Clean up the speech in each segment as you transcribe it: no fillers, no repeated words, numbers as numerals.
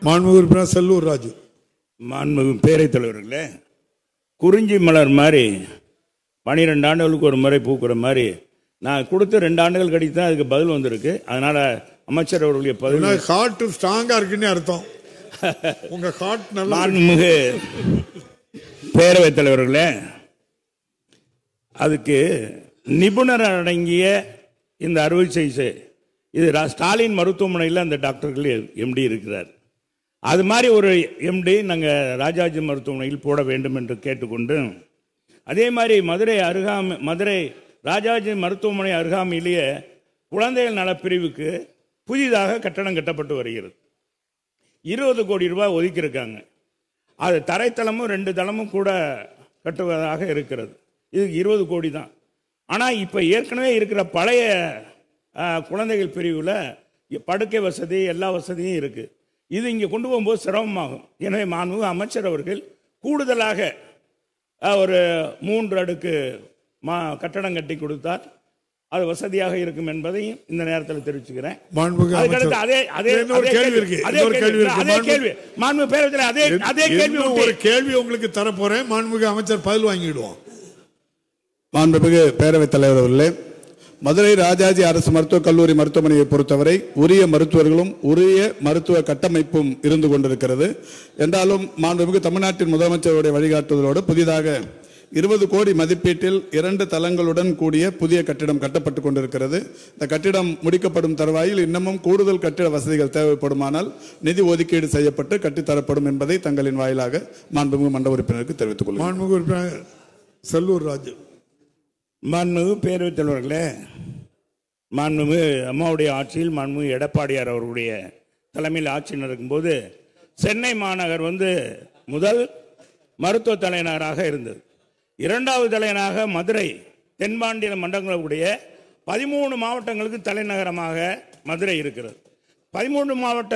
மாண்புமிகு உறுப்பினர் செல்லூர் ராஜு. மாண்புமிகு பேரவைத் தலைவர்களே, குறிஞ்சி மலர் மாதிரி 12 ஆண்டுகளுக்கு ஒரு முறை பூக்கிற மாதிரி நான் கொடுத்து 2 ஆண்டுகள் கழித்து தான் அதுக்கு பதில் வந்திருக்கு. அதனால அமைச்சர் அவர்களுடைய பதில் ஹார்ட் ஸ்ட்ராங்கா இருக்குன்னு அர்த்தம். உங்க ஹார்ட் நல்லா. மாண்புமிகு பேரவைத் தலைவர்களே, அதுக்கு நிபுணர் அடங்கிய இந்த அறுவை சிகிச்சை இது ஸ்டாலின் மருத்துவமனையில் அந்த டாக்டர்கள் எம்டி இருக்கிறார். அது மாதிரி ஒரு எம்டி நாங்கள் ராஜாஜி மருத்துவமனையில் போட வேண்டும் என்று கேட்டுக்கொண்டு, அதே மாதிரி மதுரை ராஜாஜி மருத்துவமனை அருகாமையிலேயே குழந்தைகள் நலப்பிரிவுக்கு புதிதாக கட்டடம் கட்டப்பட்டு வருகிறது. 20 கோடி ரூபாய் ஒதுக்கியிருக்காங்க. அது தரைத்தளமும் 2 தளமும் கூட கட்டுவதாக இருக்கிறது. இது 20 கோடி தான். ஆனால் இப்போ ஏற்கனவே இருக்கிற பழைய குழந்தைகள் பிரிவில் படுக்கை வசதி எல்லா வசதியும் இருக்குது. இது இங்கே கொண்டு போகும்போது சிரமமாகும். எனவே மாண்புமிகு அமைச்சர் அவர்கள் கூடுதலாக ஒரு 3 அடுக்கு கட்டடம் கட்டி கொடுத்தால் அது வசதியாக இருக்கும் என்பதையும் இந்த நேரத்தில் தெரிவிச்சுக்கிறேன். கேள்வி உங்களுக்கு தரப்போறேன். மாண்புமிகு அமைச்சர் பதில் வாங்கிடுவோம். மாண்புமிகு பேரவைத் தலைவர் அவர்களே, மதுரை ராஜாஜி அரசு மருத்துவக் கல்லூரி மருத்துவமனையை பொறுத்தவரை உரிய மருத்துவர்களும் உரிய மருத்துவ கட்டமைப்பும் இருந்து கொண்டிருக்கிறது. என்றாலும் மாண்புமிகு தமிழ்நாட்டின் முதலமைச்சருடைய வழிகாட்டுதலோடு புதிதாக 20 கோடி மதிப்பீட்டில் 2 தளங்களுடன் கூடிய புதிய கட்டிடம் கட்டப்பட்டுக் கொண்டிருக்கிறது. இந்த கட்டிடம் முடிக்கப்படும் தருவாயில் இன்னமும் கூடுதல் கட்டிட வசதிகள் தேவைப்படுமானால் நிதி ஒதுக்கீடு செய்யப்பட்டு கட்டித்தரப்படும் என்பதை தங்களின் வாயிலாக மாண்புமிகு மன்ற உறுப்பினருக்கு தெரிவித்துக் கொள்கிறேன். மாண்புமிகு உறுப்பினர் செல்லூர் ராஜு. மாண்புமிகு பேரவைத் தலைவர்களே, மாண்புமிகு அம்மாவுடைய ஆட்சியில் மாண்புமிகு எடப்பாடியார் அவர்களுடைய தலைமையில் ஆட்சி நடக்கும்போது சென்னை மாநகர் முதல் மருத்துவ தலைநகராக இருந்தது. 2வது தலைநகராக மதுரை தென்பாண்டிய மண்டலங்களுடைய 13 மாவட்டங்களுக்கு தலைநகரமாக மதுரை இருக்கிறது. 13 மாவட்ட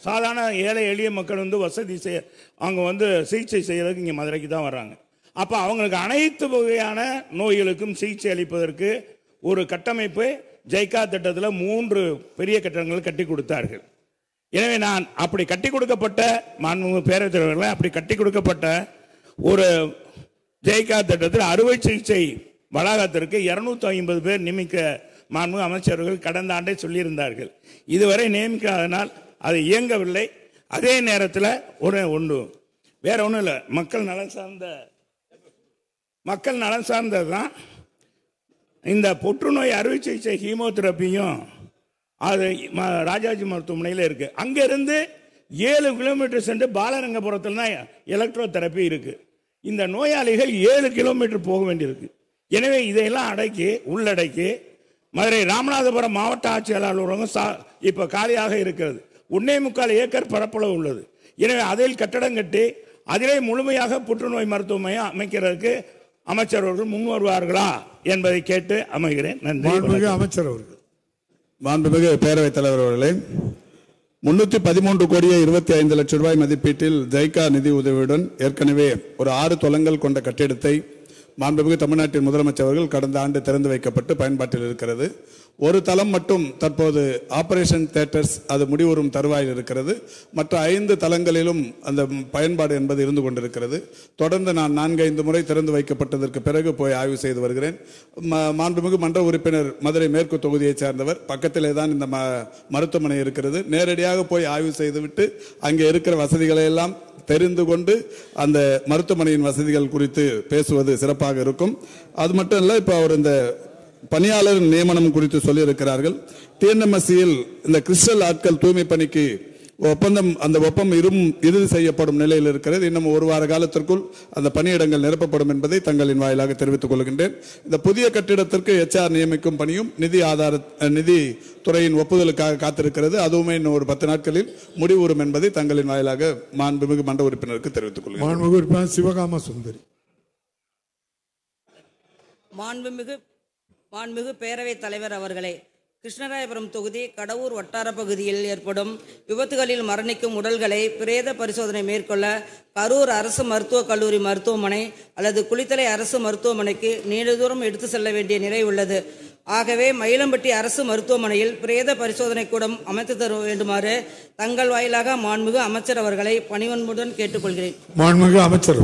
சாதாரண ஏழை எளிய மக்கள் வசதி செய்ய அவங்க சிகிச்சை செய்யறதுக்கு இங்கே மதுரைக்கு தான் வர்றாங்க. அப்போ அவங்களுக்கு அனைத்து வகையான நோய்களுக்கும் சிகிச்சை அளிப்பதற்கு ஒரு கட்டமைப்பு ஜெய்கா திட்டத்தில் 3 பெரிய கட்டடங்கள் கட்டி கொடுத்தார்கள். எனவே நான் அப்படி கட்டி கொடுக்கப்பட்ட மாண்புமிகு பேரவைத் தலைவர்கள் அப்படி கட்டி கொடுக்கப்பட்ட ஒரு ஜெய்கா திட்டத்தில் அறுவை சிகிச்சை வளாகத்திற்கு 250 பேர் நியமிக்க மாண்புமிகு அமைச்சர்கள் கடந்த ஆண்டே சொல்லியிருந்தார்கள். இதுவரை நியமிக்காதனால் அது இயங்கவில்லை. அதே நேரத்தில் வேற ஒன்றும் இல்லை, மக்கள் நலன் சார்ந்தது தான் இந்த புற்றுநோய் அறுவை சிகிச்சை ஹீமோதெரப்பியும் அது ராஜாஜி மருத்துவமனையில் இருக்கு. அங்கிருந்து 7 கிலோமீட்டர் சென்று பாலரங்கபுரத்தில் தான் எலக்ட்ரோ தெரப்பி இருக்கு. இந்த நோயாளிகள் 7 கிலோமீட்டர் போக வேண்டியிருக்கு. எனவே இதையெல்லாம் உள்ளடக்கி மதுரை ராமநாதபுரம் மாவட்ட ஆட்சியாளர் அலுவலகம் இப்போ காலியாக இருக்கிறது. 1.25 ஏக்கர் பரப்பளவு உள்ளது. எனவே அதில் கட்டடம் கட்டி அதிலே முழுமையாக புற்றுநோய் மருத்துவமனையை அமைக்கிறதுக்கு அமைச்சர் அவர்கள் முன் வருவார்களா என்பதை கேட்டு அமைகிறேன். நன்றி. அமைச்சர் அவர்கள். மாண்புமிகு பேரவைத் தலைவர் அவர்களே, 313 கோடியே 25 லட்சம் ரூபாய் மதிப்பீட்டில் ஜெய்கா நிதி உதவியுடன் ஏற்கனவே ஒரு 6 தளங்கள் கொண்ட கட்டிடத்தை மாண்புமிகு தமிழ்நாட்டின் முதலமைச்சர் அவர்கள் கடந்த ஆண்டு திறந்து வைக்கப்பட்டு பயன்பாட்டில் இருக்கிறது. ஒரு தளம் மட்டும் தற்போது ஆபரேஷன் தியேட்டர்ஸ் அது முடிவுறும் தருவாயில் இருக்கிறது. மற்ற 5 தளங்களிலும் அந்த பயன்பாடு என்பது இருந்து கொண்டிருக்கிறது. தொடர்ந்து நான் 4-5 முறை திறந்து வைக்கப்பட்டதற்கு பிறகு போய் ஆய்வு செய்து வருகிறேன். மாண்புமிகு மன்ற உறுப்பினர் மதுரை மேற்கு தொகுதியைச் சேர்ந்தவர். பக்கத்திலே தான் இந்த மருத்துவமனை இருக்கிறது. நேரடியாக போய் ஆய்வு செய்துவிட்டு அங்கே இருக்கிற வசதிகளை எல்லாம் தெரிந்து கொண்டு அந்த மருத்துவமனையின் வசதிகள் குறித்து பேசுவது சிறப்பாக இருக்கும். அது மட்டும் இல்லை, இப்போ அவர் இந்த பணியாளர் நியமனம் குறித்து சொல்லியிருக்கிறார்கள். டிஎன்எம்எஸ்சியில் இந்த கிறிஸ்டல் ஆட்கள் தூய்மை பணிக்கு அந்த ஒப்பந்தம் இறுதி செய்யப்படும் நிலையில் இருக்கிறது. இன்னும் 1 வார காலத்திற்குள் அந்த பணியிடங்கள் நிரப்பப்படும் என்பதை தங்களின் வாயிலாக தெரிவித்துக் கொள்கின்றேன். இந்த புதிய கட்டிடத்திற்கு HR நியமிக்கும் பணியும் நிதி துறையின் ஒப்புதலுக்காக காத்திருக்கிறது. அதுவுமே இன்னும் ஒரு 10 நாட்களில் முடிவுறும் என்பதை தங்களின் வாயிலாக மாண்புமிகு மன்ற உறுப்பினருக்கு தெரிவித்துக் கொள்கிறேன். சிவகாம சுந்தரி. மாண்புமிகு பேரவைத் தலைவர் அவர்களே, கிருஷ்ணராயபுரம் தொகுதி கடவூர் வட்டார பகுதியில் ஏற்படும் விபத்துகளில் மரணிக்கும் உடல்களை பிரேத பரிசோதனை மேற்கொள்ள கரூர் அரசு மருத்துவக் கல்லூரி மருத்துவமனை அல்லது குளித்தலை அரசு மருத்துவமனைக்கு நீண்ட தூரம் எடுத்து செல்ல வேண்டிய நிலை உள்ளது. ஆகவே மயிலம்பட்டி அரசு மருத்துவமனையில் பிரேத பரிசோதனை கூடம் அமைத்து தர வேண்டுமாறு தங்கள் வாயிலாக மாண்புமிகு அமைச்சர் அவர்களை பணிவன்புடன் கேட்டுக்கொள்கிறேன். மாண்புமிகு அமைச்சர்.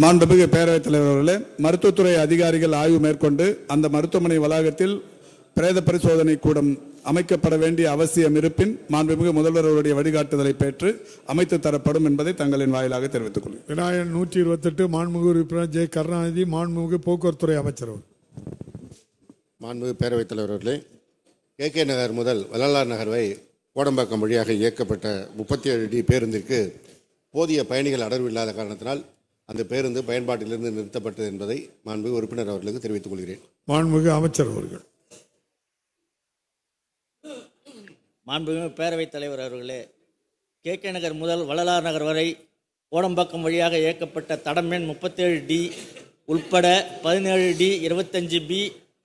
மாண்புமிகு பேரவைத் தலைவர் அவர்களே, மருத்துவத்துறை அதிகாரிகள் ஆய்வு மேற்கொண்டு அந்த மருத்துவமனை வளாகத்தில் பிரேத பரிசோதனை கூடம் அமைக்கப்பட வேண்டிய அவசியம் இருப்பின் மாண்புமிகு முதல்வர் அவருடைய வழிகாட்டுதலை பெற்று அமைத்து தரப்படும் என்பதை தங்களின் வாயிலாக தெரிவித்துக் கொள்கிறேன். விநாயகன் 128 மாண்புமிகு உறுப்பினர் ஜெ கருணாநிதி மாண்புமிகு போக்குவரத்துறை அமைச்சர். மாண்புமிகு பேரவைத் தலைவர் அவர்களே, KK நகர் முதல் வள்ளலார் நகர் வரை கோடம்பாக்கம் வழியாக இயக்கப்பட்ட 37D பேருந்திற்கு போதிய பயணிகள் அடர்வு இல்லாத காரணத்தினால் அந்த பேருந்து பயன்பாட்டிலிருந்து நிறுத்தப்பட்டது என்பதை மாண்புமிகு உறுப்பினர் அவர்களுக்கு தெரிவித்துக் கொள்கிறேன். மாண்புமிகு அமைச்சர் அவர்கள். மாண்புமிகு பேரவைத் தலைவர் அவர்களே, KK நகர் முதல் வள்ளலார் நகர் வரை கோடம்பாக்கம் வழியாக இயக்கப்பட்ட தடம் எண் 37D உட்பட 17D, 25B,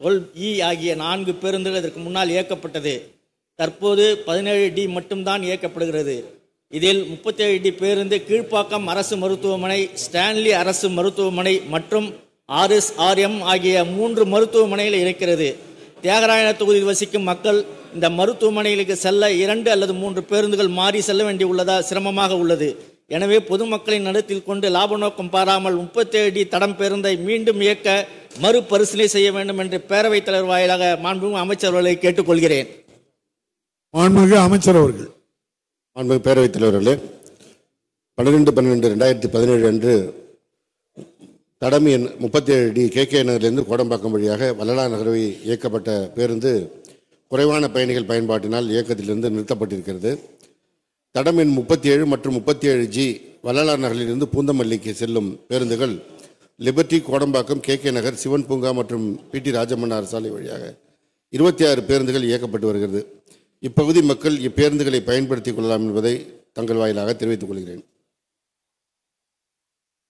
12E ஆகிய 4 பேருந்துகள் இதற்கு முன்னால் இயக்கப்பட்டது. தற்போது 17D மட்டும்தான் இயக்கப்படுகிறது. இதில் 37D பேருந்து கீழ்ப்பாக்கம் அரசு மருத்துவமனை, ஸ்டான்லி அரசு மருத்துவமனை மற்றும் RSRM ஆகிய 3 மருத்துவமனையில் இருக்கிறது. தியாகராயன தொகுதியில் வசிக்கும் மக்கள் இந்த மருத்துவமனைகளுக்கு செல்ல 2 அல்லது 3 பேருந்துகள் மாறி செல்ல வேண்டியுள்ளதால் சிரமமாக உள்ளது. எனவே பொதுமக்களின் நலத்தில் கொண்டு லாப நோக்கம் பாராமல் 37D தடம் பேருந்தை மீண்டும் இயக்க மறுபரிசீலனை செய்ய வேண்டும் என்று பேரவைத் தலைவர் வாயிலாக மாண்புமிகு அமைச்சர்களை கேட்டுக்கொள்கிறேன். மாண்புமிகு அமைச்சர் அவர்கள். மாண்புமிகு பேரவைத் தலைவர்களே, 12/12/2017 அன்று தடம் எண் 37D KK நகரிலிருந்து கோடம்பாக்கம் வழியாக வள்ளலார் நகர் வரை இயக்கப்பட்ட பேருந்து குறைவான பயணிகள் பயன்பாட்டினால் இயக்கத்திலிருந்து நிறுத்தப்பட்டிருக்கிறது. தடம் எண் 37 மற்றும் 37G வள்ளலார் நகரிலிருந்து பூந்தமல்லிக்கு செல்லும் பேருந்துகள் லிபர்டி, கோடம்பாக்கம், KK நகர், சிவன் பூங்கா மற்றும் PT ராஜமன்னார் சாலை வழியாக 26 பேருந்துகள் இயக்கப்பட்டு வருகிறது. இப்பகுதி மக்கள் இப்பேருந்துகளை பயன்படுத்திக் கொள்ளலாம் என்பதை தங்கள் வாயிலாக தெரிவித்துக் கொள்கிறேன்.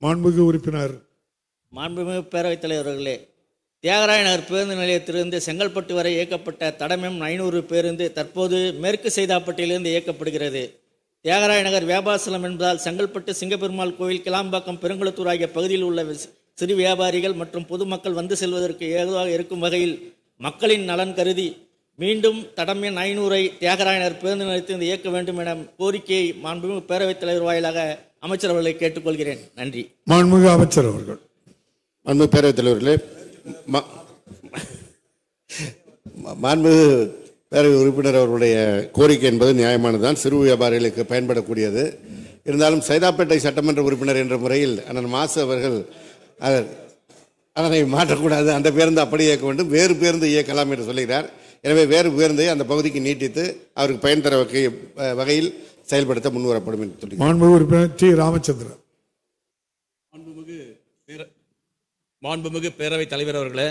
மாண்புமிகு உறுப்பினர். மாண்புமிகு பேரவைத் தலைவர்களே, தியாகராய நகர் பேருந்து நிலையத்திலிருந்து செங்கல்பட்டு வரை இயக்கப்பட்ட தடம் எண் 500 பேருந்து தற்போது மேற்கு சைதாப்பட்டியிலிருந்து இயக்கப்படுகிறது. தியாகராய நகர் வியாபாரஸ்தலம் என்பதால் செங்கல்பட்டு சிங்கப்பெருமாள் கோவில், கிளாம்பாக்கம், பெருங்குளத்தூர் ஆகிய பகுதியில் உள்ள சிறு வியாபாரிகள் மற்றும் பொதுமக்கள் வந்து செல்வதற்கு ஏதுவாக இருக்கும் வகையில் மக்களின் நலன் கருதி மீண்டும் தடம் எண் 500 தியாகராய நகர் பேருந்து நிலையத்திலிருந்து இயக்க வேண்டும் என கோரிக்கையை மாண்புமிகு பேரவைத் தலைவர் வாயிலாக அமைச்சர் அவர்களை கேட்டுக்கொள்கிறேன். நன்றி. மாண்புமிகு அமைச்சர் அவர்கள். மாண்புமிகு பேரவைத் தலைவர்களே, மாண்புமிகு பேரவை உறுப்பினர் அவர்களுடைய கோரிக்கை என்பது நியாயமானதுதான், சிறு வியாபாரிகளுக்கு பயன்படக்கூடியது. இருந்தாலும் சைதாப்பேட்டை சட்டமன்ற உறுப்பினர் என்ற முறையில் அண்ணன் மாசு அவர்கள் அதனை மாற்றக்கூடாது, அந்த பேருந்து அப்படி இயக்க வேண்டும், வேறு பேருந்து இயக்கலாம் என்று சொல்கிறார். எனவே வேறு பேருந்தை அந்த பகுதிக்கு நீட்டித்து அவருக்கு பயன் தர வகையில் செயல்படுத்த முன்வரப்படும் என்று சொல்லி. மாண்புமிகு உறுப்பினர் T. ராமச்சந்திரன். மாண்புமிகு பேரவைத் தலைவர் அவர்களே,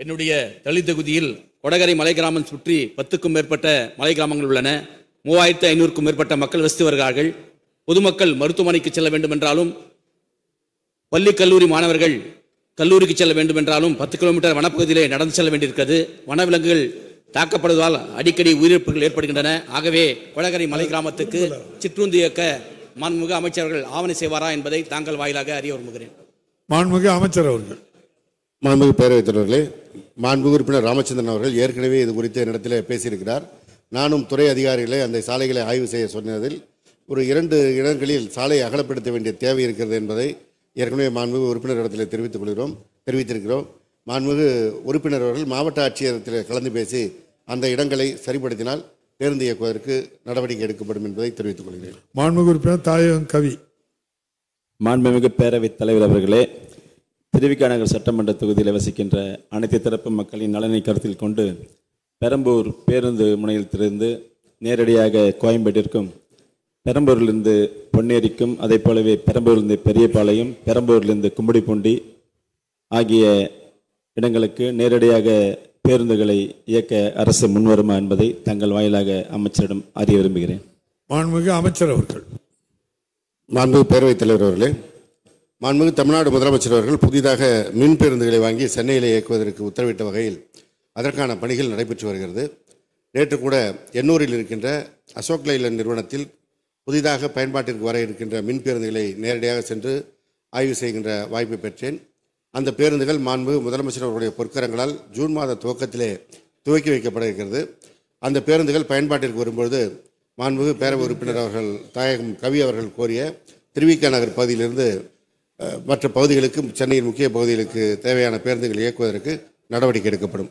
என்னுடைய தளி தொகுதியில் கொடகரை மலை கிராமம் சுற்றி 10க்கும் மேற்பட்ட மலை கிராமங்கள் உள்ளன. 3500க்கும் மேற்பட்ட மக்கள் வசித்து வருகிறார்கள். பொதுமக்கள் மருத்துவமனைக்கு செல்ல வேண்டும் என்றாலும், பள்ளி கல்லூரி மாணவர்கள் கல்லூரிக்கு செல்ல வேண்டும் என்றாலும் 10 கிலோமீட்டர் வனப்பகுதியிலே நடந்து செல்ல வேண்டியிருக்கிறது. வனவிலங்குகள் தாக்கப்படுவதால் அடிக்கடி உயிரிழப்புகள் ஏற்படுகின்றன. ஆகவே கொடகரை மலை கிராமத்துக்கு சிற்றுந்து இயக்க மாண்புமிகு அமைச்சர்கள் ஆவணை செய்வாரா என்பதை தாங்கள் வாயிலாக அறிய விரும்புகிறேன். மாண்புமிகு அமைச்சர் அவர்கள். மாண்புமிகு பேரவைத் தலைவர்களே, மாண்புமிகு உறுப்பினர் ராமச்சந்திரன் அவர்கள் ஏற்கனவே இது குறித்து என்னிடத்தில் பேசியிருக்கிறார். நானும் துறை அதிகாரிகளை அந்த சாலைகளை ஆய்வு செய்ய சொன்னதில் ஒரு 2 இடங்களில் சாலை அகலப்படுத்த வேண்டிய தேவை இருக்கிறது என்பதை ஏற்கனவே மாண்புமிகு உறுப்பினர் இடத்தில் தெரிவித்திருக்கிறோம். மாண்புமிகு உறுப்பினர் அவர்கள் மாவட்ட ஆட்சியரத்தில் கலந்து பேசி அந்த இடங்களை சரிப்படுத்தினால் பேருந்து இயக்குவதற்கு நடவடிக்கை எடுக்கப்படும் என்பதை தெரிவித்துக் கொள்கிறேன். மாண்புமிகு உறுப்பினர் தாயகம் கவி. மாண்புமிகு பேரவைத் தலைவர் அவர்களே, திருவிக நகர் சட்டமன்ற தொகுதியில் வசிக்கின்ற அனைத்து தரப்பு மக்களின் நலனை கருத்தில் கொண்டு பெரம்பூர் பேருந்து முனையத்திலிருந்து நேரடியாக கோயம்பேட்டிற்கும், பெரம்பூரிலிருந்து பொன்னேரிக்கும், அதே போலவே பெரம்பூரிலிருந்து பெரியபாளையம், பெரம்பூரிலிருந்து கும்படிப்பூண்டி ஆகிய இடங்களுக்கு நேரடியாக பேருந்துகளை இயக்க அரசு முன்வருமா என்பதை தங்கள் வாயிலாக அமைச்சரிடம் அறிய விரும்புகிறேன். மாண்புமிகு அமைச்சர் அவர்கள். மாண்புமிகு பேரவைத் தலைவர் அவர்களே, மாண்புமிகு தமிழ்நாடு முதலமைச்சர் அவர்கள் புதிதாக மின் பேருந்துகளை வாங்கி சென்னையில் இயக்குவதற்கு உத்தரவிட்ட வகையில் அதற்கான பணிகள் நடைபெற்று வருகிறது. நேற்று கூட எண்ணூரில் இருக்கின்ற அசோக் லைலண்ட் நிறுவனத்தில் புதிதாக பயன்பாட்டிற்கு வர இருக்கின்ற மின் பேருந்துகளை நேரடியாக சென்று ஆய்வு செய்கின்ற வாய்ப்பை பெற்றேன். அந்த பேருந்துகள் மாண்புமிகு முதலமைச்சர் அவர்களுடைய பொற்கரங்களால் ஜூன் மாத துவக்கத்திலே துவக்கி வைக்கப்பட இருக்கிறது. அந்த பேருந்துகள் பயன்பாட்டிற்கு வரும்பொழுது மாண்புமிகு பேரவை உறுப்பினர் அவர்கள் தாயகம் கவி அவர்கள் கோரிய திருவிக நகர் பகுதியிலிருந்து மற்ற பகுதிகளுக்கு, சென்னையின் முக்கிய பகுதிகளுக்கு தேவையான பேருந்துகள் இயக்குவதற்கு நடவடிக்கை எடுக்கப்படும்.